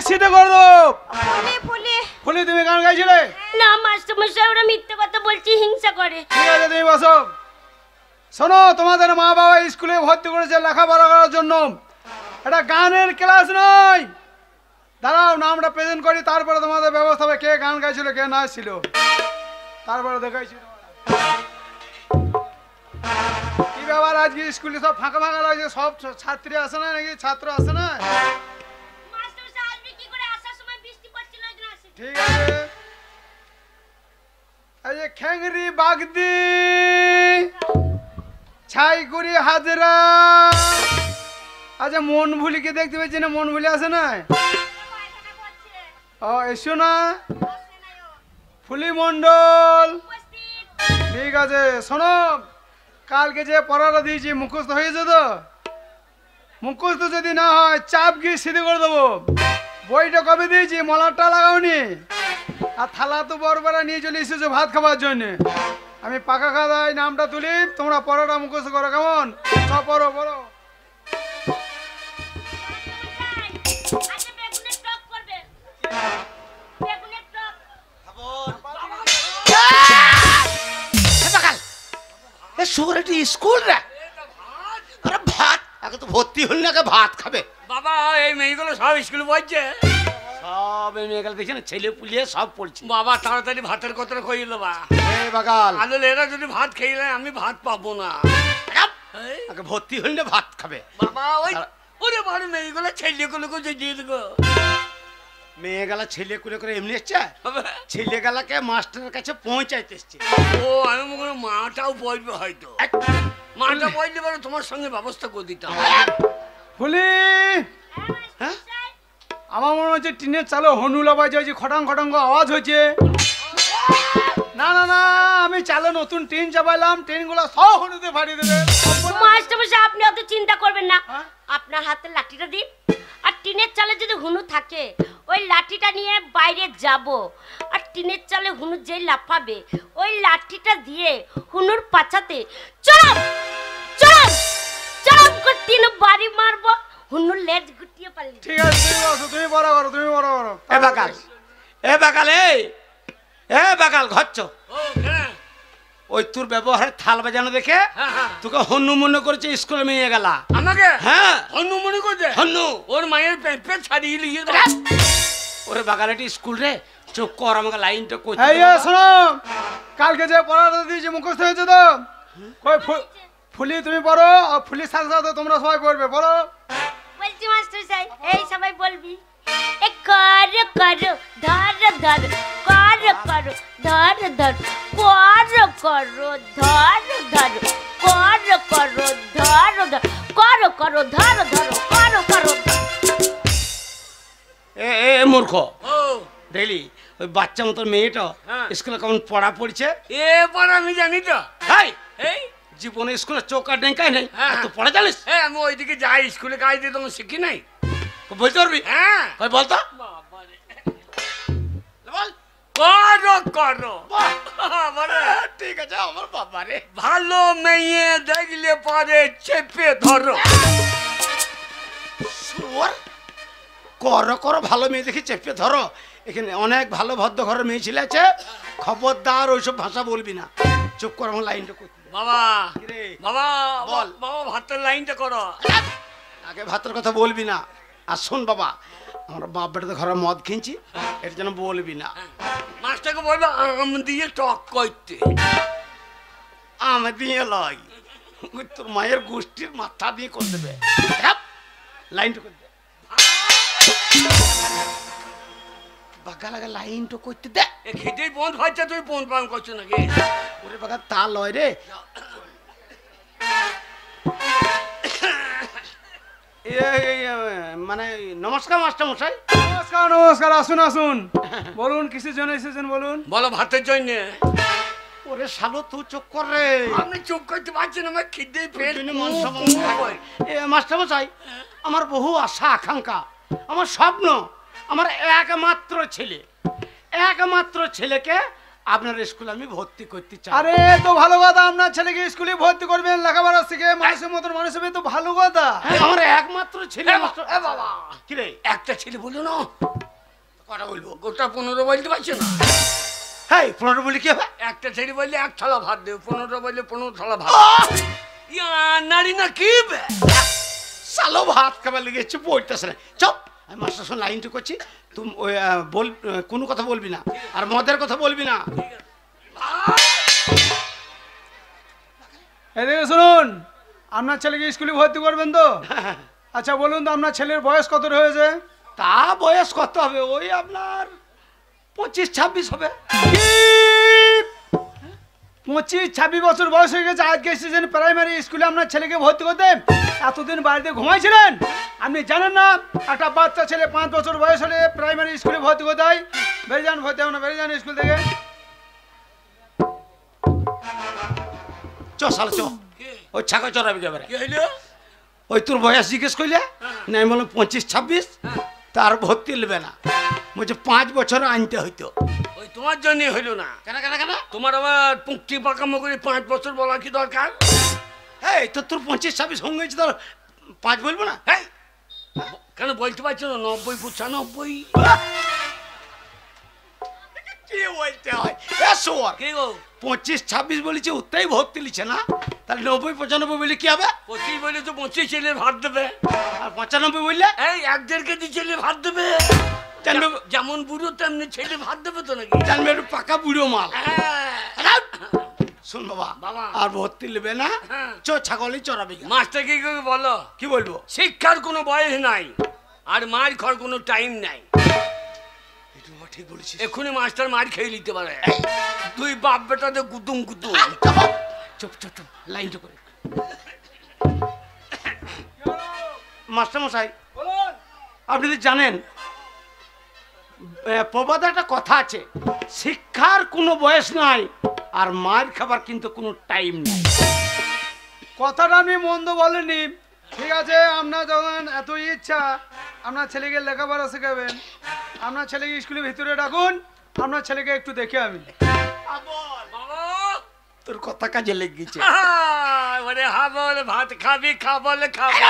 সিধে করে দেবো। ফুলি ফুলি তুমি গান গাইছিলে? না মাস্টারমশাই, ওরা মিথ্যে কথা বলছি, হিংসা করে। ঠিক আছে তুমি বসো। শোনো, তোমাদের মা বাবা স্কুলে ভর্তি করেছে লেখাপড়া করার জন্য, এটা গানের ক্লাস নয়। দাঁড়াও, নামটা প্রেজেন্ট করি, তারপরে তোমাদের ব্যবস্থা হবে কে গান গাইছিল কে নাচছিল, তারপরে দেখাইছি। কি ব্যাপার, আজকে স্কুলে সব ফাঁকা ফাঁকা লাগছে? সব ছাত্রী আসে না নাকি ছাত্র আসে না? মাস্টারমশাই আসবে কি করে? আসার সময় বৃষ্টি পড়ছিল, ওই জন্য আসেনি। ঠিক আছে। এই যে খেংরি বাগদি ছাইগুড়ি হাজরা, আচ্ছা মন ভুলিকে দেখতে পেয়েছি না? মন ভুলি আসে না? ও এসো না। ফুলি মন্ডল, ঠিক আছে। শোনো, কালকে যে পড়াটা দিয়েছি মুখস্থ হয়েছে তো? মুখস্থ যদি না হয় চাপ গিয়ে সিধে করে দেবো। বইটা কবে দিয়েছি, মলারটা লাগাওনি, আর থালা তো বড় নিয়ে চলে এসেছো ভাত খাবার জন্য। আমি পাকা খাওয়াই নামটা তুলি, তোমরা পড়াটা মুখস্থ করো, কেমন? সব পড়ো পড়ো। স্কুল রে আরে ভাত আগে তো ভর্তি হল না, ভাত খাবে বাবা। এই মেয়েগুলো সব স্কুলে পড়ছে, সব এই মেয়েগুলো দেখছি না, ছেলে পুলিয়ে সব পড়ছে। বাবা তাড়াতাড়ি ভাতের কথা কইল বা বাগাল আলু এরা যদি ভাত খেয়ে আমি ভাত পাবো না। আগে ভর্তি হল না, ভাত খাবে বাবা। ওই ওরে বাড়ি মেয়েগুলো ছেলেগুলোকে যে দিয়ে দেবো। মেয়ে গেলা ছেলে কুলে করে এমনি এসছে, ছেলে গেলাকে মাস্টারের কাছে পৌঁছাইতে এসছে। ও আমি মনে করি মাটাও পড়বে, হয়তো মাটা পড়লে পরে তোমার সঙ্গে ব্যবস্থা করে দিতাম। ফুলি, হ্যাঁ আমার মনে হচ্ছে টিনের চালে হনুলা বাজে, ওই যে খটাং খটাং আওয়াজ হয়েছে। না না না, আমি চালে নতুন টিন চাপাইলাম, টিনগুলো সব হনুতে ফাটিয়ে দেবে। মাস্টারমশাই আপনি অত চিন্তা করবেন না, আপনার হাতে লাঠিটা দিন, আর টিনের চালে যদি হুনু থাকে ওই লাঠিটা নিয়ে বাইরে যাব, আর টিনের চালে হুনু যেই লাফাবে ওই লাঠিটা দিয়ে হুনুর পাছাতে চড়াম চড়াম চড়াম করে তিন বাড়ি মারবো, হুনুর লেজ গুটিয়ে পারলি। ঠিক আছে তুমি বসো, তুমি বড় করো, তুমি বড় করো। এ বাগাল, এ বাগাল, এ বাগাল ঘচ্ছ, ওই তোর ব্যবহারে থাল বাজানো দেখে তোকে হন্নু মনে করেছে স্কুলে মেয়ে গেলা আমাকে। হ্যাঁ হন্নু মনে করছে, হন্নু ওর মায়ের পেট ছাড়িয়ে লিয়ে ওরে বাগালেটি স্কুল রে, চোখ কর আমাকে লাইনটা করতে। এই শোনো, কালকে যে পড়াটা দিয়েছি মুখস্থ হয়েছে তো? কই ফুলি তুমি পড়ো, আর ফুলির সাথে সাথে তোমরা সবাই পড়বে, পড়ো। বলছি মাস্টারমশাই, এই সবাই বলবি এ কর কর ধর ধর কর কর ধর ধর কর কর ধর ধর কর কর ধর ধর কর কর ধর ধর কর কর। এ এ মূর্খ দেখলি ওই বাচ্চা মতো মেয়েটা স্কুলে কেমন পড়া পড়ছে? এবার আমি জানি তো। হাই এই জীবনে স্কুলে চোখ আর ডেঙ্কাই নেই, তো পড়া জানিস? হ্যাঁ আমি ওইদিকে যাই, স্কুলে কাজ দিয়ে তখন শিখি নাই। বলতে পারবি? হ্যাঁ বলতো বল। করো করো, ঠিক আছে আমার বাবা রে। ভালো মেয়ে দেখলে পরে চেপে ধরো। করো করো, ভালো মেয়ে দেখে চেপে ধরো। এখানে অনেক ভালো ভদ্র ঘরের মেয়ে ছেলে আছে, খবরদার ওইসব ভাষা বলবি না। চুপ কর, আমার লাইনটা করতে। বাবা বাবা বল। বাবা ভাতের লাইনটা করো। আগে ভাতের কথা বলবি না। আর শোন বাবা, আমরা বাপ বেটাতে ঘরে মদ কিনছি, এর জন্য বলবি না। মাছটাকে বলবো আম দিয়ে টক করতে। আমি দিয়ে লয়, তোর মায়ের গোষ্ঠীর মাথা দিয়ে করে দেবে। লাইনটা করে দে বাগা লাগা, লাইনটা করতে দে। খেতেই বন্ধ হচ্ছে, তুই বন্ধ পান করছো নাকি? ওরে বাগা তা লয় রে। মানে নমস্কার মাস্টার মশাই। নমস্কার নমস্কার, আসুন আসুন, বলুন কিসের জন্য এসেছেন বলুন। বলো ভাতের জন্য। ওরে শালো তুই চুপ কর রে। আমি চুপ করতে পারছি না, আমার খিদে পেট। মাস্টার মশাই, আমার বহু আশা আকাঙ্ক্ষা, আমার স্বপ্ন, আমার একমাত্র ছেলে, একমাত্র ছেলেকে আপনার স্কুলে আমি ভর্তি করতে চাই। আরে তো ভালো কথা, আপনার ছেলেকে স্কুলে ভর্তি করবেন, লেখাপড়া শিখে মানুষের মতন মানুষ হবে, তো ভালো কথা। আমার একমাত্র ছেলে মাস্টার। এ বাবা, কি রে? একটা ছেলে বলো না, কথা বলবো। গোটা 15 বলতে পারছে না। হ্যাঁ 15 বলি কি হবে? একটা ছেলে বললে 1 থালা ভাত দেবে, 15 বললে 15 থালা ভাত। ইয়া নারী না কি বে? সালো ভাত খাবার লেগেছে পড়তেছে না। চপ, আমি মাস্টার সঙ্গে লাইনটা করছি, তুমি ওই বল, কোনো কথা বলবি না, আর মদের কথা বলবি না। এদিকে শুনুন, আপনার ছেলেকে স্কুলে ভর্তি করবেন তো? আচ্ছা বলুন তো, আপনার ছেলের বয়স কত হয়েছে? তা বয়স কত হবে? ওই আপনার 25-26 হবে। 25-26 বছর বয়স হয়ে গেছে, আজকে এসেছেন প্রাইমারি স্কুলে আপনার ছেলেকে ভর্তি করতে? এতদিন বাড়িতে ঘুমাইছিলেন? আপনি জানেন না একটা বাচ্চা ছেলে 5 বছর বয়স হলে প্রাইমারি স্কুলে ভর্তি করতে হয়? বেরিয়ে যান, ভর্তি হবে না, বেরিয়ে যান স্কুল থেকে। চ সালো চ, ওই ছাগল চড়াবি এবারে। কি হইলো? ওই তোর বয়স জিজ্ঞেস করলে না, আমি বললাম 25-26, তার ভর্তি নেবে না, বলছে 5 বছর আনতে হইতো। ওই তোমার জন্য হইলো না। কেন কেন কেন? তোমার আবার পুঁকটি পাকামো করে 5 বছর বলা কি দরকার? হ্যাঁ তো তোর 25-26 হয়ে গেছে, তোর 5 বলবো না? হ্যাঁ, কেন বলতে পারছো না? 90-95। কি বলতে হয়? এ শোয়ার, কি গো? 25-26 বলেছে, ওটাই ভর্তি লিছে না, তাহলে 90-95 বলে কি হবে? 25 বলে তো 25 ছেলে ভাত দেবে, আর 95 বললে এই 1-1.5 কেজি ছেলে ভাত দেবে। জানবে, যেমন বুড়ো তেমনি ছেলে ভাত দেবে তো নাকি? জানবে একটু পাকা বুড়ো মাল। হ্যাঁ। শোন বাবা, বাবা। আর ভর্তি নেবে না, হ্যাঁ। চ ছাগলই চড়াবি। মাস্টার কি করে বলো? কি বলবো? শিক্ষার কোনো বয়স নাই, আর মার খাওয়ার কোনো টাইম নাই। এটা ঠিক বলেছিস। এক্ষুনি মাস্টার মার খেয়ে নিতে পারে। তুই বাপ বেটাতে গুতুম গুতুম। চুপ চুপ চুপ, লাইনটা করে। মাস্টার মশাই, বলুন। আপনি তো জানেন প্রবাদে একটা কথা আছে, শিক্ষার কোনো বয়স নাই, আর মার খাবার কিন্তু কোনো টাইম নাই। কথাটা আমি মন্দ বলিনি, ঠিক আছে। আপনার যখন এত ইচ্ছা আপনার ছেলেকে লেখাপড়া শেখাবেন, আপনার ছেলেকে স্কুলের ভিতরে ডাকুন, আপনার ছেলেকে একটু দেখে আমি। তোর কথা কাজে লেগেছে। ওরে হা বলে ভাত খাবি, খা বলে খাবো।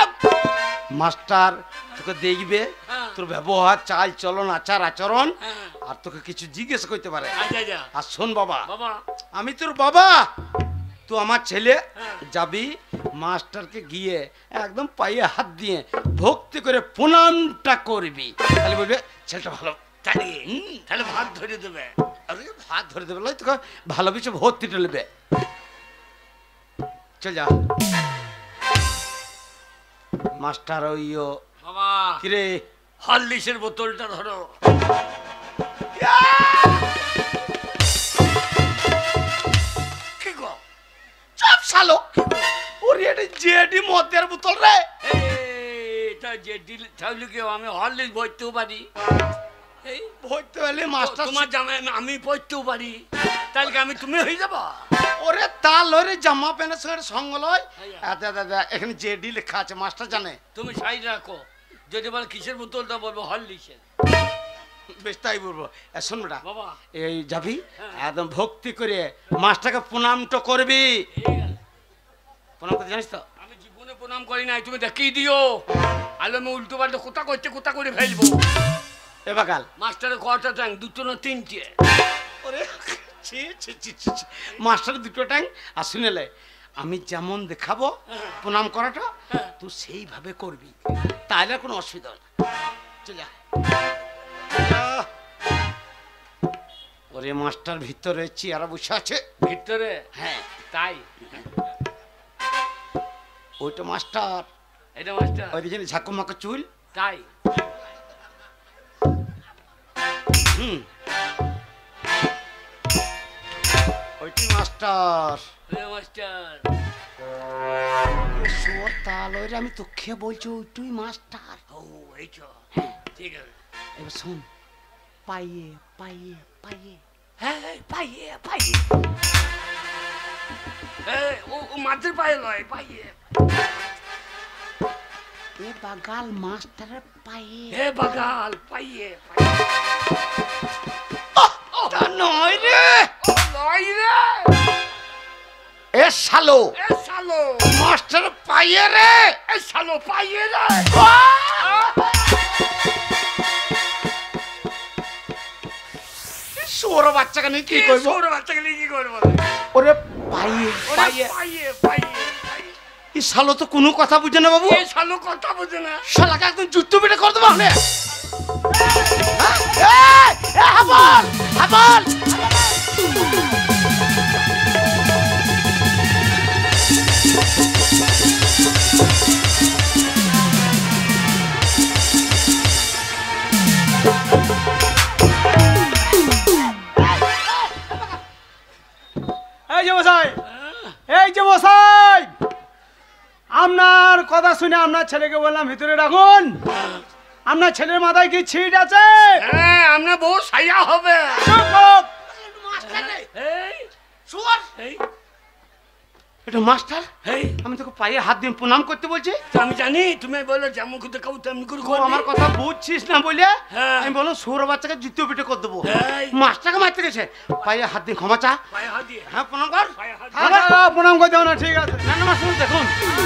মাস্টার তোকে দেখবে, হ্যাঁ। তোর ব্যবহার, চাল চলন, আচার আচরণ, হ্যাঁ। আর তোকে কিছু জিজ্ঞেস করতে পারে। আচ্ছা আচ্ছা আর শোন বাবা, বাবা, আমি তোর বাবা, তুই আমার ছেলে, হ্যাঁ। যাবি মাস্টারকে গিয়ে একদম পায়ে হাত দিয়ে ভক্তি করে প্রণামটা করবি, তাহলে বলবে ছেলেটা ভালো। তাহলে তাহলে ভাত ধরে দেবে। আরে ভাত ধরে দেবে, লয় তোকে ভালোবেসে ভর্তিটা নেবে। চল যা মাস্টার। ওইও বাবা, কিরে, হরলিক্সের বোতলটা ধরো। কি গো? চাপ শালো, ওরে এটা জেডি মদের বোতল রে। এটা যে দিল তাহলে কি আমি হরলিক্স ভরতেও পারি? এই ভর্তি হলে মাস্টার, তোমার জামাই আমি পড়তেও পারি, তাহলে কি আমি তুমি হয়ে যাবো? ওরে তাল ওরে জামা প্যান্টের সঙ্গে সঙ্গ লয়। দাদা এখানে জেডি লেখা আছে, মাস্টার জানে। তুমি সাইড রাখো, যদি বলে কিসের বোতলটা বলবো হরলিক্সের। বেশ তাই বলবো। শোন বেটা, বাবা, এই যাবি হ্যাঁ। একদম ভক্তি করে মাস্টারকে প্রণামটা করবি। প্রণাম করতে জানিস তো? আমি জীবনে প্রণাম করি নাই, তুমি দেখিয়ে দিও। আলো আমি উল্টো পাল্টা কোথা করে ফেলবো। এ বাকাল, মাস্টারের কটা ট্যাঙ্ক? 2টো না 3টে? ওরে ছি ছি ছি ছি ছি। মাস্টারের 2টো ট্যাং। আর শুনেলে আমি যেমন দেখাবো প্রণাম করাটা, তুই সেইভাবে করবি, তাহলে আর কোনো অসুবিধা না। চল যা। ওরে মাস্টার ভিতরে চেয়ারা বসে আছে। ভিতরে? হ্যাঁ, তাই? ওইটা মাস্টার, এটা মাস্টার? ওই যে ঝাঁকো মাকো চুল। তাই? হুম, ওইটি মাস্টার। মাস্টার তাল ওই আমি তোকে বলছি, ওইটুই মাস্টার। ও এই তো, ঠিক আছে। এবার শোন, পাইয়ে পাইয়ে পাইয়ে, হ্যাঁ পাইয়ে পাইয়ে, ও মাছের পায়ে লয়, পাইয়ে। এ বাগাল মাস্টারের পায়ে। হে বাগাল পাইয়ে। তা নয় রে, ওই রে এ শালো এ শালো মাস্টার পাইয়ে রে এ শালো পাইয়ে রে সোর বাচ্চাকে নিয়ে কি করবো ছোট বাচ্চাকে নিয়ে কি করবো ওরে পাইয়ে ওরে পাইয়ে পাইয়ে পাইয়ে এই শালো তো কোনো কথা বুঝে না বাবু এই শালো কথা বোঝে না শালাকে একদম জুতো পিটে করে দেবো হলে হাবল হাবল এই যে মশাই, এই যে মশাই, আপনার কথা শুনে আপনার ছেলেকে বললাম ভিতরে রাখুন। আপনার ছেলের মাথায় কি ছিট আছে? হ্যাঁ আমরা বউ সাইয়া হবে চুপ করো। এই শুয়ার এই এটা মাস্টার এই আমি তোকে পায়ে হাত দিয়ে প্রণাম করতে বলছি তো আমি জানি তুমি বলে যেমন খুঁজে খাও তেমনি করে ও আমার কথা বুঝছিস না বলে হ্যাঁ। আমি বললাম সৌর বাচ্চাকে জুতো পিটে করে দেবো এই। মাস্টারকে মারতে গেছে পায়ে হাত দিয়ে ক্ষমা চা পায়ে হাত দিয়ে হ্যাঁ প্রণাম কর পায়ে হাত হ্যাঁ, হ্যাঁ, প্রণাম করতে হবে না, ঠিক আছে। না না মাস্টার দেখুন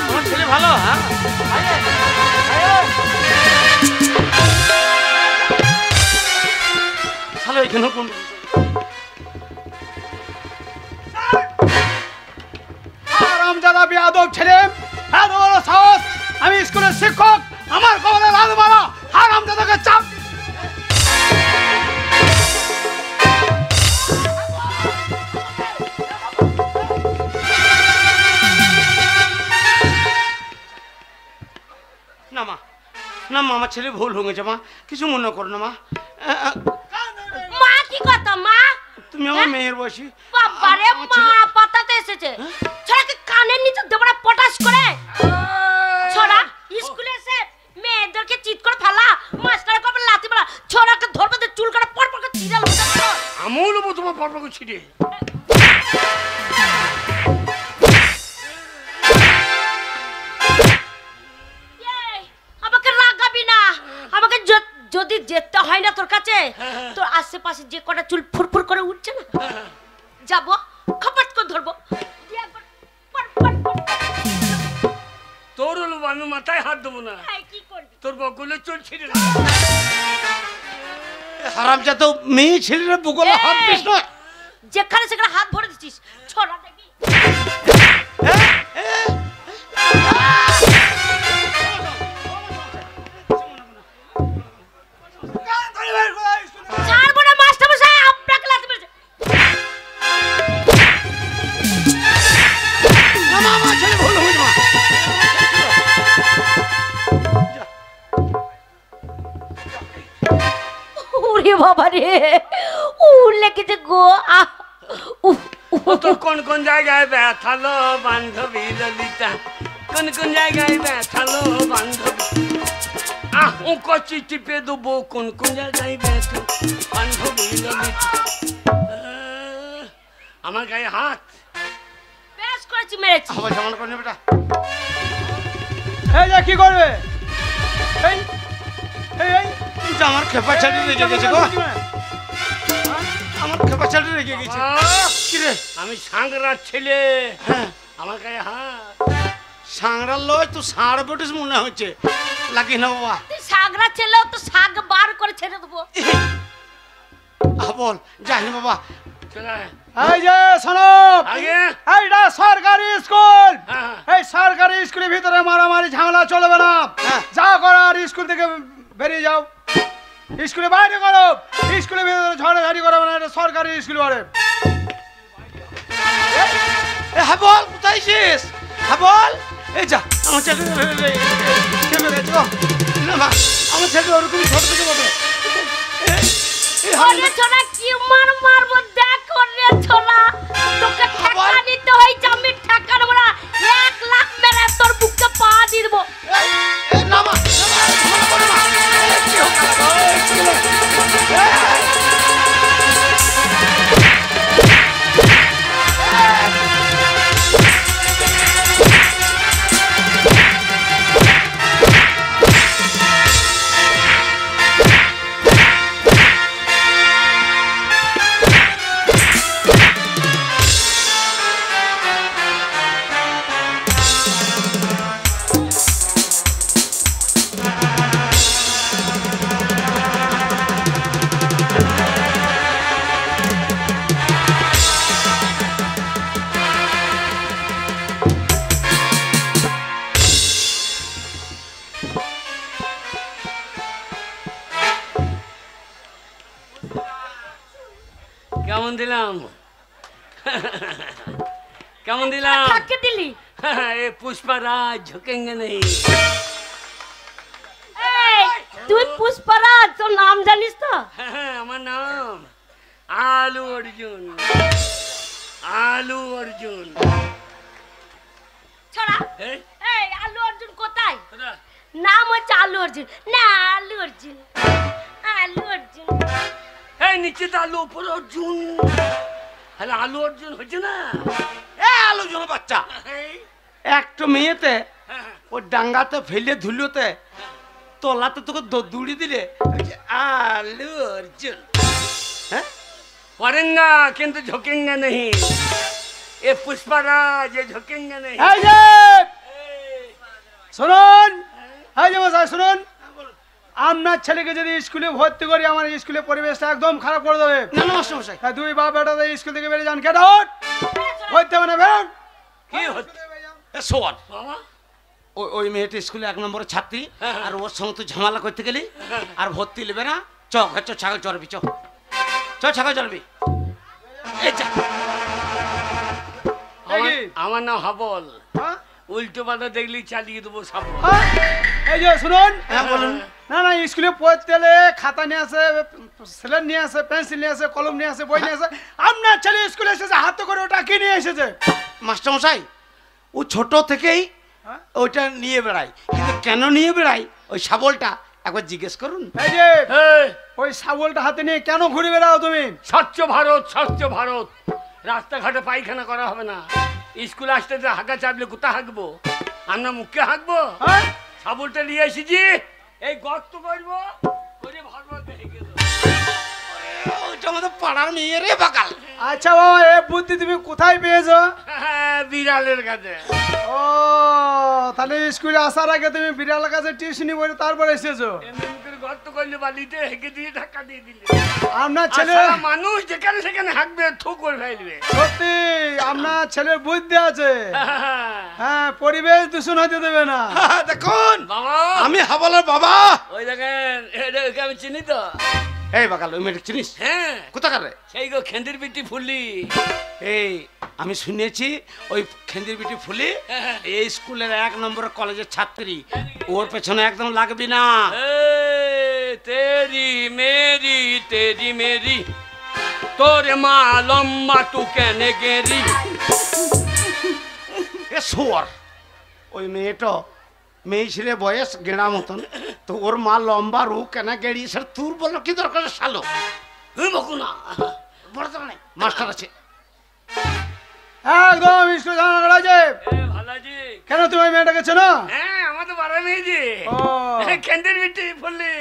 আমার ছেলে ভালো হ্যাঁ ভালো এখানে কোন হারামজাদা বেয়াদব ছেলে, এত বড় সাহস! আমি স্কুলের শিক্ষক, আমার কবলে লাথ মারা, হারামজাদাকে চাপ। না মা না মা আমার ছেলে ভুল হয়ে গেছে মা কিছু মনে করো না মা মা কি কথা মা? তুমি আমার মেয়ের বয়সী বাবারে আমার মা ছেলে- পাতাতে এসেছে। ছোড়াকে কানের নিচে দেবড়া পটাশ করে। ছোড়া স্কুলে এসে মেয়েদেরকে চিৎ করে ফেলা, মাস্টারের কপালে লাথি মারা, ছোড়াকে ধরবে তো চুল করে পর পর করে চিরাল উঠাচ্ছ। আমল বউ তোমার পরপর ছিটে এই, আমাকে রাগাবি না। আমাকে যদি যেতে হয় না তোর কাছে, তোর আশেপাশে যে কটা চুল ফুরফুর করে উঠছে না, যাবো খপাত করে ধরবো, দিয়ে একবার পর পর পর। তোর হলো আমি মাথায় হাত দেবো না এই, কি করবি? তোর বকুলে চুল ছিঁড়ে হারামজা তো মেয়ে ছেলেরা বুকলে হাত দিস না যেখানে সেখানে হাত ভরে দিচ্ছিস, ছোড়া দেখি। ছাড়বো না মাস্টার মশাই, আপনাকে লাথি মেরেছে। না মা আমার ছেলে ভুল হয়ে মা ওরে বাবা রে, ও লেগেছে গো। আহ উফ উফ। তোর কোন কোন জায়গায় ব্যথালো বান্ধবী ললিতা কোন কোন জায়গায় ব্যথালো বান্ধবী ও কচি টিপে দেবো কোন কোন জায়গায় ব্যথা বান্ধবী ললিতা আমার গায়ে হাত বেশ করেছি, মেরেছি। আবার সামান করে বেটা এই যে কি করবে? এই এই এই কিন্তু আমার খেপা ছাড়ি রেগে গেছে গো আমার খেপা ছাড়ি রেগে গেছে কি রে আমি সাংরার ছেলে হ্যাঁ আমার গায়ে হাত সাংরার লয় তো সাড় বেটিস মনে হচ্ছে লাগি না বাবা তুই শাকরা ছেলেও তো শাক বার করে ছেড়ে দেবো। বল যাই না বাবা চলে এই যে শোনব, আগে এইটা সরকারি স্কুল। হ্যাঁ। এই সরকারি স্কুলের ভিতরে মারামারি ঝামেলা চলবে না। হ্যাঁ। যা করার স্কুল থেকে বেরিয়ে যাও, স্কুলে বাইরে করো। স্কুলের ভিতরে ঝড়াঝাড়ি করবে না, এটা সরকারি স্কুল বাড়ে। এ হ্যাঁ বল কোথায় আছিস হ্যাঁ বল এই যা আমার ছেলে কেমন গেছে গো না মা আমার ছেলে ওরকম ছোট থেকে বলবে ওরে ছোড়া কি মারবো দেখ ওরে ছোড়া, তোকে ঠেকা নিতে হয়েছে, আমি ঠেকা নেবো না। 1 লাখ মেরে তোর বুকে পা দিয়ে দেবো। না মা কি কেমন দিলাম? কেমন দিলাম? কাকে দিলি? এ পুষ্পারাজ ঝুঁকেঙ্গে নেই। এই তুই পুষ্পারাজ, তোর নাম জানিস তো? আমার নাম আলু অর্জুন। আলু অর্জুন। ছড়া। এই, এই আলু অর্জুন কোথায়? কোথা? নাম হচ্ছে আলু অর্জুন না, আলু অর্জুন। আলু অর্জুন। এই নিচে তো আলু, উপরে অর্জুন। হ্যালো, আলু অর্জুন হচ্ছে না? এ আলোচনা বাচ্চা, এই, একটা মেয়েতে ও ডাঙ্গাতে ফেলে ধুলোতে তলাতে তোকে দৌড়ি দিলে ওই যে আলু অর্জুন। হ্যাঁ, पढ़ेंगा किंतु झुकेंगे नहीं। ये पुष्पराज ये झुकेंगे नहीं। এই যে শুনুন, এই যে মশাই শুনুন, আপনার ছেলেকে যদি স্কুলে ভর্তি করি আমার স্কুলের পরিবেশটা একদম খারাপ করে দেবে। না না মাস্টার মশাই, হ্যাঁ, দুই বাপ বেটা স্কুল থেকে বেরিয়ে যান। কেন ভর্তি হবে না? বেরোন। কি হচ্ছে এ শোন, বাবা? ওই মেয়েটা স্কুলে 1 নম্বরের ছাত্রী, হ্যাঁ। আর ওর সঙ্গে তুই ঝামেলা করতে গেলি আর ভর্তি নেবে না। চ ছাগল চড়বি, চ ছাগল চড়বি। এই চা। আমার নাম হাবল। হ্যাঁ? উল্টো পাল্টা দেখলি চালিয়ে দেবো সব। হ্যাঁ? এই যে শুনুন, হ্যাঁ বলুন। না না স্কুলে পড়তে গেলে খাতা নিয়ে আসে, স্লেট নিয়ে আসে, পেন্সিল নিয়ে আসে, কলম নিয়ে আসে, বই নিয়ে আসে। আপনার ছেলে স্কুলে এসেছে হাতে করে ওটা কি নিয়ে এসেছে? মাস্টার মশাই, ও ছোট থেকেই হ্যাঁ? ওইটা নিয়ে বেড়ায়, কিন্তু কেন নিয়ে বেড়ায় ওই শাবলটা একবার জিজ্ঞেস করুন। এই যে এই, ওই শাবলটা হাতে নিয়ে কেন ঘুরে বেড়াও তুমি? স্বচ্ছ ভারত, স্বচ্ছ ভারত। রাস্তাঘাটে পায়খানা করা হবে না। স্কুলে আসতে যে হাঁকা চাপলে কোথা হাঁকবো? আমরা মুখে হাঁকবো? হ্যাঁ? সাবুলটা নিয়ে এসেছি, এই গর্ত করবো করে ভালো দেখে গেল। ওইটা আমাদের পাড়ার মেয়ে রে বাকাল। আচ্ছা বাবা, এ বুদ্ধি তুমি কোথায় পেয়েছো? বিড়ালের কাছে। ও, তাহলে স্কুলে আসার আগে তুমি বিড়ালের কাছে টিউশনি করে তারপর এসেছো? এমনি করে গর্ত করলে বালিতে হেঁকে দিয়ে ধাক্কা দিয়ে দিলে। আপনার ছেলে আর সারা মানুষ যেখানে সেখানে হাঁকবে, থু করে ফেলবে। সত্যি আপনার ছেলের বুদ্ধি আছে। হ্যাঁ, পরিবেশ দূষণ হতে দেবে না। দেখুন, বাবা, আমি হাবলের বাবা। ওই দেখেন, এটাকে আমি চিনি তো। এই বাকাল, ওই মেয়েটা চিনিস? হ্যাঁ, কোথাকার রে? সেই গো খেন্দির বিটি ফুলি। এই আমি শুনেছি ওই খেন্দির বিটি ফুলি এই স্কুলের 1 নম্বরের কলেজের ছাত্রী। ওর পেছনে একদম লাগবি না। তেরি মেরি তোর মা লম্বা তু কেনে গেরি। এ শোয়ার, ওই মেয়েটা মেয়ে ছেলে বয়স গেঁড়া মতন, তো ওর মা লম্বা রু কেনা গেড়ি, স্যার তোর বলো কি দরকার? শালো বকুনা বড় দরকার নেই, মাস্টার আছে। একদম স্কুলে জানা আছে। ভালো আছি। কেন তুমি ওই মেয়েটাকে চেনো? হ্যাঁ, আমার তো বারা মেয়েছি। ও। খেন্দির বিটি ফুলি।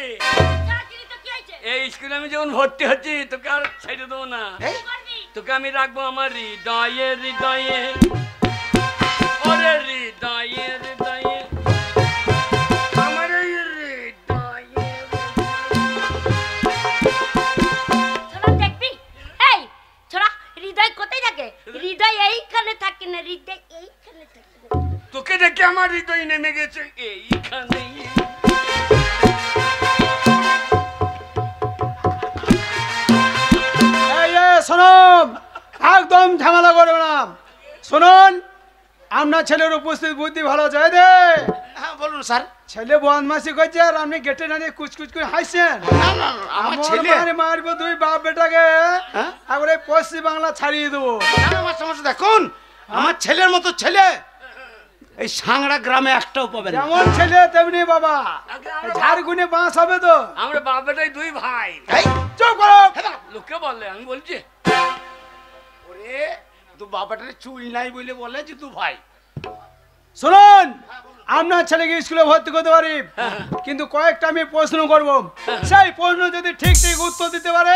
চাকরি তো কি হয়েছে? এই স্কুলে আমি যখন ভর্তি হচ্ছি তোকে আর ছেড়ে দেবো না। এই করবি? তোকে আমি রাখবো আমার হৃদয়ে হৃদয়ে। ওরে হৃদয়ে হৃদয়ে, আমার এই হৃদয়ে। ছোড়া দেখবি? এই ছোড়া, হৃদয় কোথায় থাকে? হৃদয় এইখানে থাকে না, হৃদয় এইখানে থাকে না। তোকে দেখে আমার হৃদয় নেমে গেছে এইখানে। এই যে শোনুন, একদম ঝামেলা করবে না। শুনুন, আপনার ছেলের উপস্থিত বুদ্ধি ভালো চাই দে। হ্যাঁ বলুন স্যার। ছেলে বদমাসি করছে আর আপনি গেটে না দিয়ে কুচকুচ করে হাসছেন। না না না, আমার ছেলে। মারবো দুই বাপ বেটাকে, হ্যাঁ? একবারে পশ্চিম বাংলা ছাড়িয়ে দেবো। না না মাস্টার মশাই, দেখুন আমার ছেলের মতো ছেলে এই সাংড়া গ্রামে একটাও পাবেন না। যেমন ছেলে তেমনি বাবা। ঝাড়গুনে বাঁশ হবে তো। আমরা বাপ বেটাই দুই ভাই। এই, চুপ করো। লোকে বলে, আমি বলছি ওরে তো বাবাটার চুল নাই বলে বলে যে 2 ভাই। শুনুন, আপনার ছেলেকে স্কুলে ভর্তি করতে পারি, কিন্তু কয়েকটা আমি প্রশ্ন করব। সেই প্রশ্ন যদি ঠিক ঠিক উত্তর দিতে পারে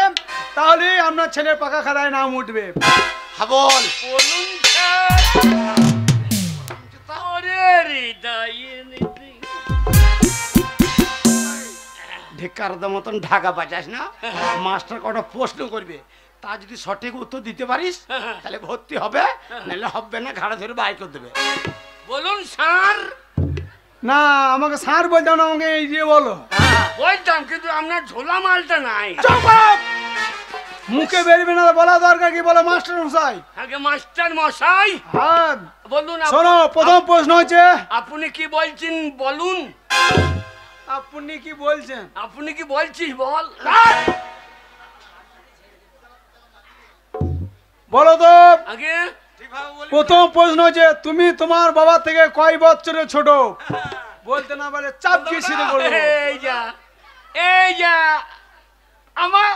তাহলে আপনার ছেলের পাকা খাতায় নাম উঠবে। হাবল বলুন স্যার। ওরে হৃদয়ে হৃদয়ে। ঢেকার মতন ঢাকা বাজাস না। মাস্টার কটা প্রশ্ন করবে, তা যদি সঠিক উত্তর দিতে পারিস তাহলে ভর্তি হবে, নাহলে হবে না, ঘাড়ে ধরে বাই করে দেবে। বলুন স্যার। না, আমাকে স্যার বলতে হবে না, আমাকে এই দিয়ে বলো। বলতাম, কিন্তু আপনার ঝোলা মালটা নাই। চুপ করো। মুখে বেরবে না বলা দরকার কি? বলো মাস্টার মশাই। আগে মাস্টার মশাই হ্যাঁ বলুন। শোনো, প্রথম প্রশ্ন হচ্ছে আপনি কি বলছেন বলুন। আপনি কি বলছেন? আপনি কি বলছিস বল। বলো তো। আগে প্রথম প্রশ্ন হচ্ছে তুমি তোমার বাবা থেকে কয় বছরের ছোট? বলতে না বলে চাপ কি সিধে বলবো। এই যা আমার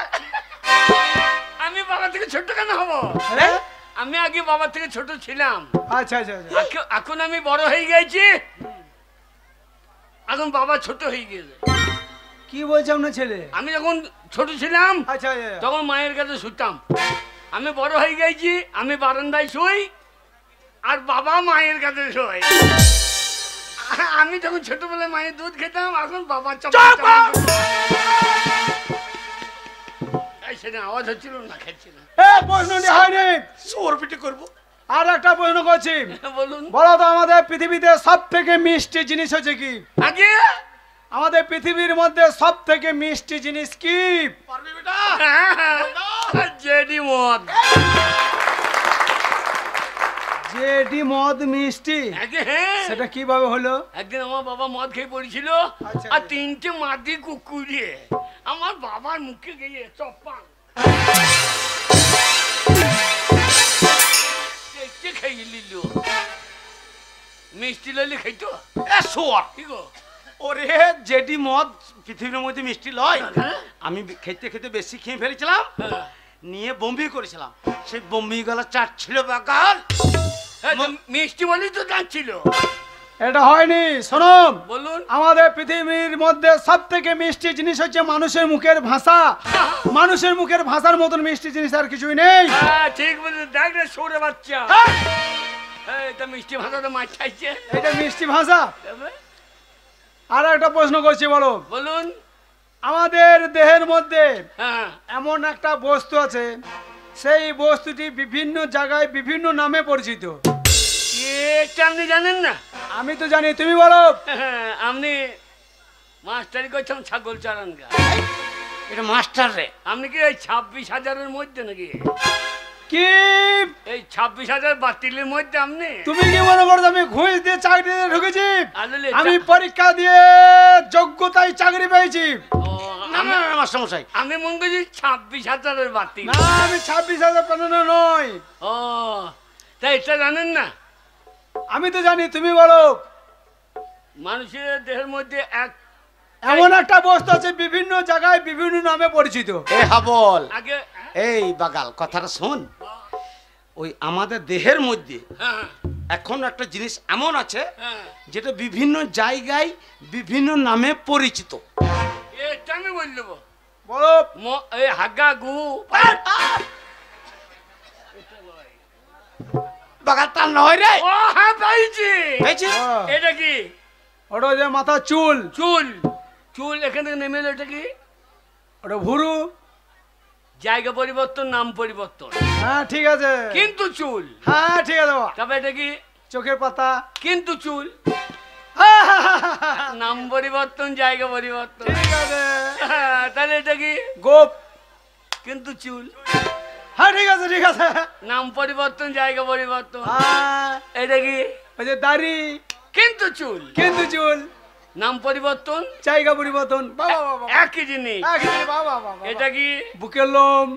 আমি বাবা থেকে ছোট কেন হব? হ্যাঁ? আমি আগে বাবা থেকে ছোট ছিলাম। আচ্ছা আচ্ছা আচ্ছা। এখন আমি বড় হয়ে গেছি, এখন বাবা ছোট হয়ে গেছে। কি বলছে আপনার ছেলে? আমি যখন ছোট ছিলাম আচ্ছা আচ্ছা। তখন মায়ের কাছে শুতাম। আমি বড় হয়ে গেছি, আমি বারান্দায় শুই আর বাবা মায়ের কাছে শোয়। আমি যখন ছোটবেলায় মায়ের দুধ খেতাম, এখন বাবা সেটা আওয়াজ হচ্ছিল না, খেচ্ছিল। প্রশ্নটি হয়নি, সোর পিটে করবো। আর একটা প্রশ্ন করছি। বলুন। বলো তো আমাদের পৃথিবীতে সব থেকে মিষ্টি জিনিস হচ্ছে কি? আগে আমাদের পৃথিবীর মধ্যে সব থেকে মিষ্টি জিনিস কি? পারবি বেটা? জেডি মদ। জেডি মদ মিষ্টি? আগে হ্যাঁ। সেটা কিভাবে হলো? একদিন আমার বাবা মদ খেয়ে পড়েছিল, আচ্ছা। আর 3টে মাদি কুকুরিয়ে আমার বাবার মুখে গিয়ে চপ্পান খেয়ে নিল। মিষ্টি লইলে খাইতো। সোর কি গো? ওরে জেডি মদ পৃথিবীর মধ্যে মিষ্টি লয়। আমি খেতে খেতে বেশি খেয়ে ফেলেছিলাম, নিয়ে বমি করেছিলাম। সেই বমি গলা চাট ছিল বাগাল। মিষ্টি বলেই তো জানছিল। এটা হয়নি, শোনো। বলুন। আমাদের পৃথিবীর মধ্যে সব থেকে মিষ্টি জিনিস হচ্ছে মানুষের মুখের ভাষা। মানুষের মুখের ভাষার মতন মিষ্টি জিনিস আর কিছুই নেই। হ্যাঁ ঠিক বলে। দেখ রে সরে বাচ্চা, এটা মিষ্টি ভাষাটা মাছ খাইছে। এটা মিষ্টি ভাষা। আর একটা প্রশ্ন করছি, বলো। বলুন। আমাদের দেহের মধ্যে হ্যাঁ এমন একটা বস্তু আছে, সেই বস্তুটি বিভিন্ন জায়গায় বিভিন্ন নামে পরিচিত। এটা আপনি জানেন না? আমি তো জানি, তুমি বলো। আপনি মাস্টারি করছেন ছাগল চালান গা। এটা মাস্টার রে। আপনি কি এই 26,000-এর মধ্যে নাকি? কি এই 26,000 বাতিলের মধ্যে আপনি? তুমি কি মনে করো আমি ঘুষ দিয়ে চাকরি দিয়ে ঢুকেছি? আসলে আমি পরীক্ষা দিয়ে যোগ্যতায় চাকরি পেয়েছি। না না না মাস্টার মশাই, আমি মনে করছি 26,000-এর বাতিল। না, আমি 26,000 পাঠানো নয়। ও তাই এটা জানেন না? আমি তো জানি, তুমি বলো। মানুষের দেহের মধ্যে এমন একটা বস্তু আছে বিভিন্ন জায়গায় বিভিন্ন নামে পরিচিত। এ হাবল, আগে এই বাগাল কথাটা শোন। ওই আমাদের দেহের মধ্যে হ্যাঁ এখন একটা জিনিস এমন আছে হ্যাঁ যেটা বিভিন্ন জায়গায় বিভিন্ন নামে পরিচিত। এটা আমি বলে দেবো। বলো। এই হাগা গু বাগাল তার নয় রে। ও হ্যাঁ পাইছি। পেয়েছিস? এটা কি? ওটা যে মাথা চুল। চুল। চুল এখান থেকে নেমে এলো। এটা কি? ওটা ভুরু। জায়গা পরিবর্তন, নাম পরিবর্তন। হ্যাঁ ঠিক আছে। কিন্তু চুল। হ্যাঁ ঠিক আছে। তবে এটা কি? চোখের পাতা। কিন্তু চুল। নাম পরিবর্তন, জায়গা পরিবর্তন। ঠিক আছে। তাহলে এটা কি? গোপ। কিন্তু চুল। হ্যাঁ ঠিক আছে ঠিক আছে। নাম পরিবর্তন, জায়গা পরিবর্তন। হ্যাঁ। এটা কি? ওই যে দাড়ি। কিন্তু চুল। কিন্তু চুল। নাম পরিবর্তন, জায়গা পরিবর্তন। বাবা বাবা। একই জিনিস। বাবা বাবা। এটা কি? বুকের লোম।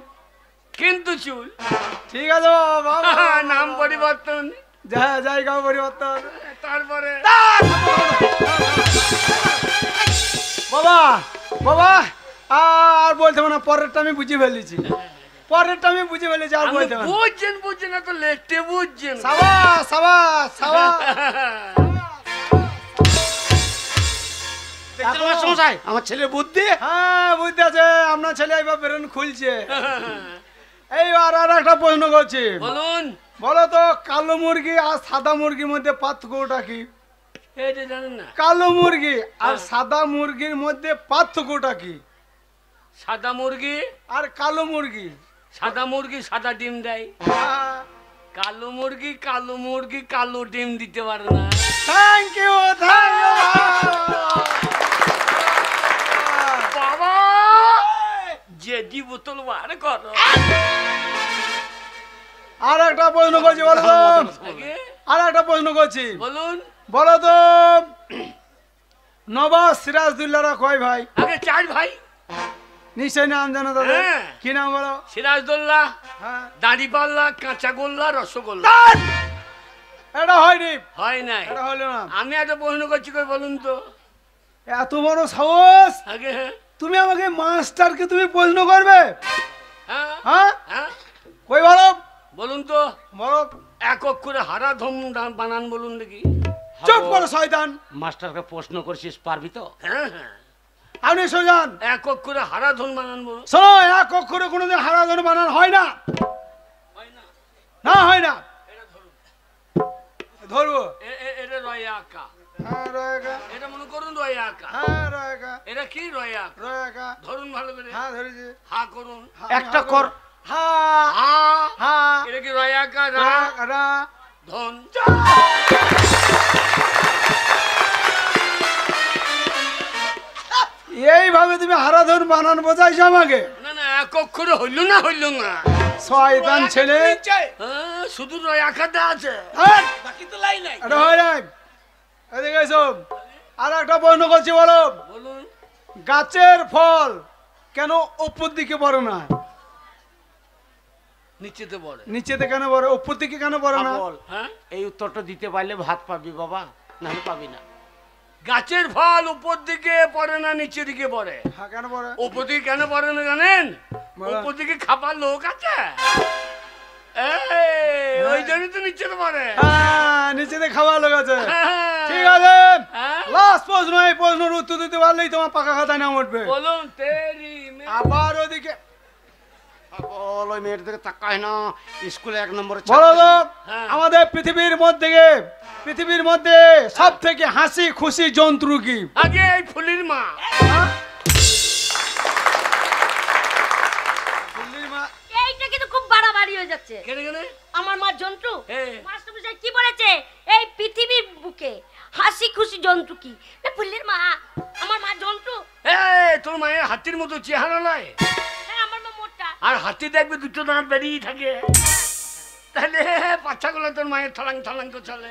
কিন্তু চুল। ঠিক আছে বাবা। নাম পরিবর্তন, জায়গা পরিবর্তন। তারপরে বাবা বাবা আর বলতে হবে না, পরেরটা আমি বুঝে ফেলেছি। পরেরটা আমি বুঝে ফেলেছি, আর বলতে হবে না। বুঝছেন না তো লেটে বুঝছেন। সাবাস সাবাস সাবাস। দেখছেন মাস্টার মশাই আমার ছেলের বুদ্ধি? হ্যাঁ বুঝতে আছে, আপনার ছেলে এবার বেরোন খুলছে। এইবার আর একটা প্রশ্ন করছি। বলুন। বলো তো কালো মুরগি আর সাদা মুরগির মধ্যে পার্থক্যটা কি? এটা জানেন না? কালো মুরগি আর সাদা মুরগির মধ্যে পার্থক্যটা কি? সাদা মুরগি আর কালো মুরগি। সাদা মুরগি সাদা ডিম দেয়। কালো মুরগি কালো ডিম দিতে পারে না। Thank you thank you. বাবা জেডি বোতল বার করো। আর একটা প্রশ্ন করছি, বলো তো। আগে আর একটা প্রশ্ন করছি, বলুন। বলো তো নবাব সিরাজদৌল্লারা কয় ভাই? আগে 4 ভাই। নিশ্চয় নাম জানো তাদের, হ্যাঁ। কি নাম বলো? সিরাজদৌল্লা, হ্যাঁ, দাঁড়িপাল্লা, কাঁচাগোল্লা, রসগোল্লা। এটা হয়নি, হয় নাই। এটা হলো না। আমি একটা প্রশ্ন করছি, কই বলুন তো। এত বড় সাহস, আগে তুমি আমাকে মাস্টারকে তুমি প্রশ্ন করবে? হ্যাঁ হ্যাঁ, হ্যাঁ কই বলো, বলুন তো। বলো। এক অক্ষরে হারা ধম বানান বলুন দেখি। চুপ করো শয়তান, মাস্টারকে প্রশ্ন করছিস, পারবি তো? হ্যাঁ হ্যাঁ, আপনি সোজান। এক অক্ষরে হারা ধম বানান বলুন। শোনো, এক অক্ষরে কোনোদিন হারাধন বানান হয় না, হয় না। না হয় না। এটা ধরুন, ধরবো। এটা রয়া আঁকা। হ্যাঁ রয়েগা, এটা মনে করুন রয়া আঁকা। হ্যাঁ রয়েগা, এটা কি রয়া আঁকা? রয়েগা। ধরুন ভালো করে। হ্যাঁ ধরেছি। হা করুন। একটা কর। হ্যাঁ হা। হ্যাঁ, এটা কি রয়া আঁকা? রা রা রা। ধন। এইভাবে তুমি হারাধন বানান বোঝাইছো আমাকে? না না, এক অক্ষরে হইল না, হইল না। শয়তান ছেলে। হ্যাঁ, শুধু রয়া আঁকাটা আছে, হ্যাঁ, বাকি তো লাই নাই। এটা হয় নাই। এদিকে এসো, আর একটা প্রশ্ন করছি, বলো। বলুন। গাছের ফল কেন উপর দিকে পড়ে না? নিচেতে পড়ে। নিচেতে কেন পড়ে, উপর দিকে কেন পড়ে না? বল, হ্যাঁ, এই উত্তরটা দিতে পারলে ভাত পাবি বাবা, নাহলে পাবি না। গাছের ফল উপর দিকে পড়ে না, নিচের দিকে পড়ে। হ্যাঁ, কেন পড়ে? উপর দিকে কেন পড়ে না জানেন? বলো। উপর দিকে খাবার লোক আছে, এই, ওই জন্যই তো নিচেতে পড়ে। হ্যাঁ, নিচেতে খাওয়া লোক আছে। হ্যাঁ। ঠিক আছে, হ্যাঁ? লাস্ট প্রশ্ন, এই প্রশ্নের উত্তর দিতে পারলেই তোমার পাকা খাতায় নাম উঠবে। বলুন। তেরি মে আবার ওদিকে বল, ওই মেয়ের দিকে তাকায় না, স্কুলে 1 নম্বরে বলো তো, হ্যাঁ। আমাদের পৃথিবীর মধ্যে সব থেকে হাসি খুশি জন্তু কি? আগে এই ফুলির মা। ফুল্লির মা। এইটা কিন্তু খুব বাড়াবাড়ি হয়ে যাচ্ছে। কেনে কেনে? আমার মা জন্তু, হ্যাঁ। মাস্টারমশাই কি বলেছে? এই পৃথিবীর বুকে হাসি খুশি জন্তু কি? না ফুলের মা, আমার মা জন্তু। এই, তোর মায়ের হাতির মতো চেহারা নয়, হ্যাঁ, আমার মা মোটা। আর হাতি দেখবে 2টো দাঁত বেরিয়ে থাকে, তাহলে বাচ্চাগুলো তোর মায়ের ঠলাং ঠলাং করে চলে।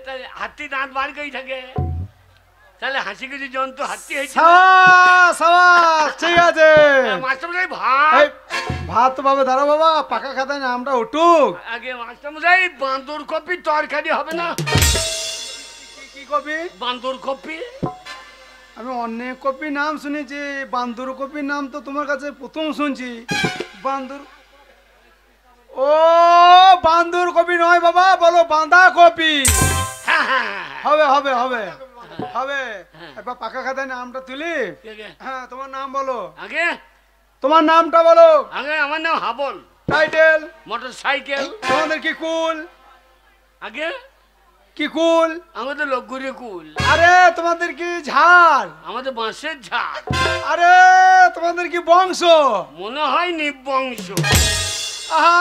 তাহলে হাতি দাঁত বার করেই থাকে, তাহলে হাসি খুশি জন্তু হাতি হয়েছে। সাবাস, সাবাস, ঠিক আছে। মাস্টারমশাই এই, ভাত। ভাত তো বাবা, দাঁড়া বাবা, পাকা খাতায় নামটা উঠুক। আগে মাস্টারমশাই বান্দর কপি তরকারি হবে না? কি কপি? বান্দর কপি। আমি অনেক কপি নাম শুনেছি, বান্দুর কপির নাম তো তোমার কাছে প্রথম শুনছি। বান্দুর, ও বান্দুর কপি নয় বাবা, বলো বাঁধা কপি। হ্যাঁ হ্যাঁ হ্যাঁ। হবে হবে হবে হবে। এবার পাকা খাতায় নামটা তুলি। কে কে? হ্যাঁ, তোমার নাম বলো, আগে তোমার নামটা বলো। আগে আমার নাম হাবল। Title, motor cycle. তোমাদের কি কুল? আগে কি কুল? আমাদের লোকগুড়ি কুল। আরে তোমাদের কি ঝাড়? আমাদের বাঁশের ঝাড়। আরে তোমাদের কি বংশ? মনে হয় নিবংশ। আহা,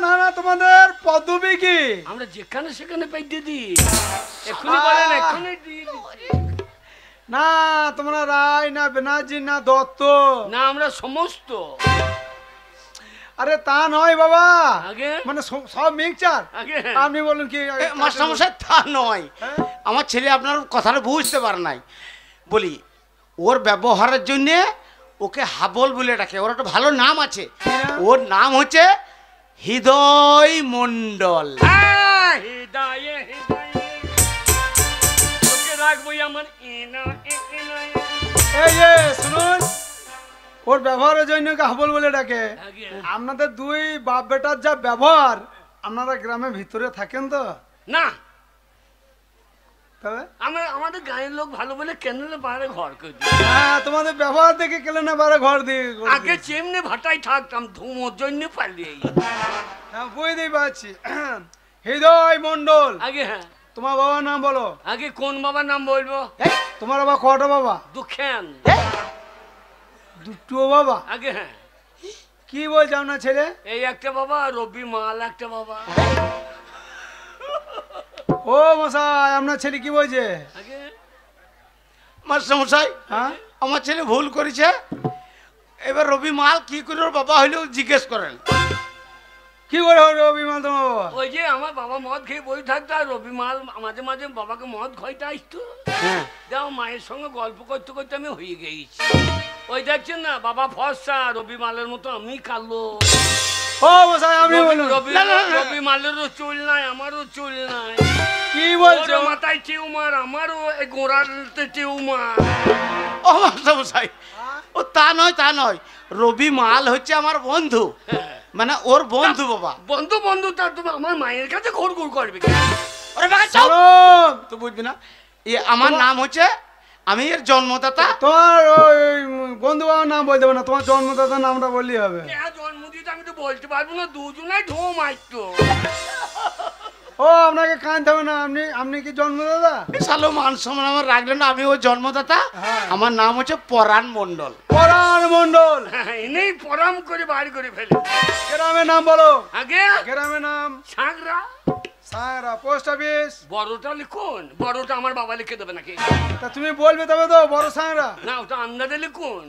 না না, তোমাদের পদবী কি? আমরা যেখানে সেখানে পাইতে দিই, এক্ষুনি বলেন, এক্ষুনি দিয়ে দিচ্ছি। না তোমরা রায়, না ব্যানার্জি, না দত্ত। না, আমরা সমস্ত। আরে তা নয় বাবা, আগে মানে সব মিক্সচার। আগে আপনি বলুন কি? মাস্টারমশাই তা নয়, হ্যাঁ? আমার ছেলে আপনার কথাটা বুঝতে পারে নাই। বলি, ওর ব্যবহারের জন্য ওকে হাবল বলে ডাকে, ওর একটা ভালো নাম আছে। নাম? ওর নাম হচ্ছে হৃদয় মণ্ডল। হ্যাঁ, হৃদয়ে হৃদয়ে তোকে রাখবই আমার ইনা ইনা। এই যে শুনুন, ওর ব্যবহারের জন্য ওকে হাবল বলে ডাকে। আগে আপনাদের দুই বাপ বেটার যা ব্যবহার, আপনারা গ্রামের ভিতরে থাকেন তো? না, তবে আমাদের গায়ের লোক ভালো বলে কেনলে পাহাড়ে ঘর করে দিই। হ্যাঁ, তোমাদের ব্যবহার দেখে কেলে না বারে ঘর দিয়ে করে আগে দিয়েছে। চেমনে ভাটাই থাকতাম, ধুমোর জন্য পালিয়ে। হ্যাঁ, বুঝতেই পারছি। হৃদয় মণ্ডল, আগে হ্যাঁ, তোমার বাবার নাম বলো। আগে কোন বাবার নাম বলবো? তোমার বাবা কটা বাবা? দুঃখেন। দুটো বাবা? আগে হ্যাঁ, কি বলছে আপনার ছেলে? এই একটা বাবা, রবি মাল একটা বাবা। ও মশাই, আপনার ছেলে কি বলছে? আগে মাস্টারমশাই, হ্যাঁ, আমার ছেলে ভুল করেছে, এবার রবি মাল কি করে ওর বাবা হইলেও জিজ্ঞেস করেন। কি করে হলো রবি মাল তোমার বাবা? ওই যে আমার বাবা মদ খেয়ে বই থাকতো আর রবি মাল মাঝে মাঝে বাবাকে মদ খাইতে আসতো। হ্যাঁ যাও মায়ের সঙ্গে গল্প করতে করতে আমি হয়ে গেছি। ওই দেখছেন না বাবা ফর্সা, রবি মালের মতো আমি কালো। ও মশাই আপনি বলুন। রবি মালেরও চুল নাই, আমারও চুল নাই। কি বলছো? ওর মাথায় টিউমার, আমারও এই গোড়াতে টিউমার। ও মাস্টারমশাই, ও তা নয় তা নয়, রবি মাল হচ্ছে আমার বন্ধু, মানে ওর বন্ধু বাবা। বন্ধু বন্ধু তার তুমি আমার মায়ের কাছে ঘুর ঘুর করবে কি? ওরে বাবা চল, শোন, তো বুঝবি না, আমার নাম হচ্ছে, আমি এর জন্মদাতা। তোমার ওই বন্ধু বাবার নাম বলতে হবে না, তোমার জন্মদাতার নামটা বললেই হবে। জন্মদিন আমি তো বলতে পারবো না, দুজনাই ঢো মারতো। ও আপনাকে কাঁদতে হবে না, আপনি কি জন্মদাতা? সালো মান সম্মান আমার রাখলেন না, আমি ওর জন্মদাতা। হ্যাঁ। আমার নাম হচ্ছে পরাণ মণ্ডল। পরাণ মণ্ডল। এনেই পরাম করে বাড়ি করে ফেলে। গ্রামের নাম বলো। আগে গ্রামের নাম সাঁকড়া। সারা পোস্ট অফিস। বড়টা লিখুন, বড়টা আমার বাবা লিখে দেবে নাকি? তা তুমি বলবে তবে তো বড় সাংরা। না ওটা আন্দাজে লিখুন।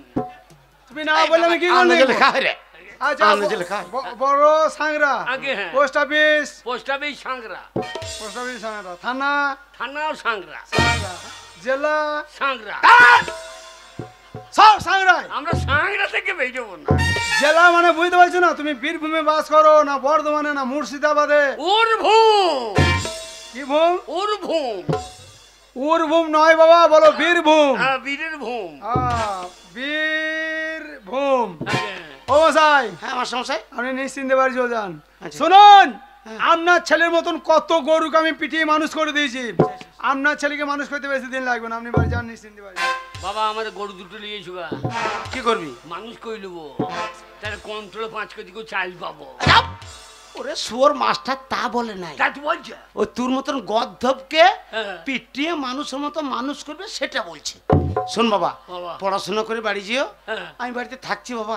তুমি না বললে আমি কি করব? আন্দাজে লেখা হয় রে, আচ্ছা আন্দাজে লেখা হয়। বড় সাংরা। আগে হ্যাঁ। Post office. Post office Sankra. Post office Sangra. থানা থানাও সাঁকড়া। সাংরা। জেলা সাঁকড়া। সব সাংরাই। আমরা সাঁকড়া থেকে বেরোবো না। জেলা মানে বুঝতে পারছো না, তুমি বীরভূমে বাস করো না বর্ধমানে না মুর্শিদাবাদে? উরভূম। কি ভূম? উরভূম। উরভূম নয় বাবা, বলো বীরভূম। হ্যাঁ বীরের ভূম। বীরভূম। আগে। ও মশাই, হ্যাঁ আমার সমস্যায় আপনি নিশ্চিন্তে বাড়ি চলে যান। আচ্ছা। শুনুন, আপনার ছেলের মতন কত গরুকে আমি পিটিয়ে মানুষ করে দিয়েছি, আপনার ছেলেকে মানুষ করতে বেশি দিন লাগবে না, আপনি বাড়ি যান নিশ্চিন্তে বাড়ি। বাবা আমার গরু দুটো নিয়ে গা কি করবি? মানুষ কই নেবো, তাহলে কন্ট্রোলে 5 কেজি করে চাল পাবো। চাপ! ওরে শুয়োর মাস্টার তা বলে নাই, তা তুই বলছে? ও তোর মতন গদ্ধবকে হ্যাঁ। পিটিয়ে মানুষের মতো মানুষ করবে সেটা বলছে। শোন বাবা, বাবা। পড়াশোনা করে বাড়ি যেও, হ্যাঁ। আমি বাড়িতে থাকছি বাবা,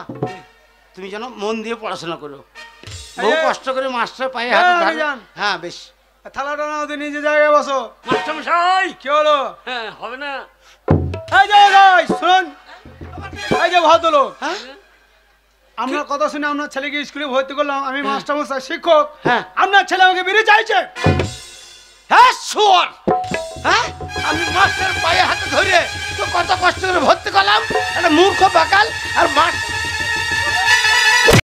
তুমি যেন মন দিয়ে পড়াশোনা করো। বহু কষ্ট করে মাস্টার পায়ে হাত হ্যাঁ, ধরে- যান। হ্যাঁ বেশ। থালাটা নাও দিয়ে নিজে জায়গায় বসো। মাস্টারমশাই। কি হলো? হ্যাঁ হবে না। এই যে শুনুন, এই যে ভদ্রলোক, হ্যাঁ আপনার কথা শুনে আপনার ছেলেকে স্কুলে ভর্তি করলাম, আমি মাস্টারমশাই শিক্ষক। হ্যাঁ। আপনার ছেলে আমাকে বেরিয়ে চাইছে। হ্যাঁ শুয়োর, হ্যাঁ আমি মাস্টার পায়ে হাতে ধরে তো কত কষ্ট করে ভর্তি করলাম, একটা মূর্খ বাকাল আর মাস্টার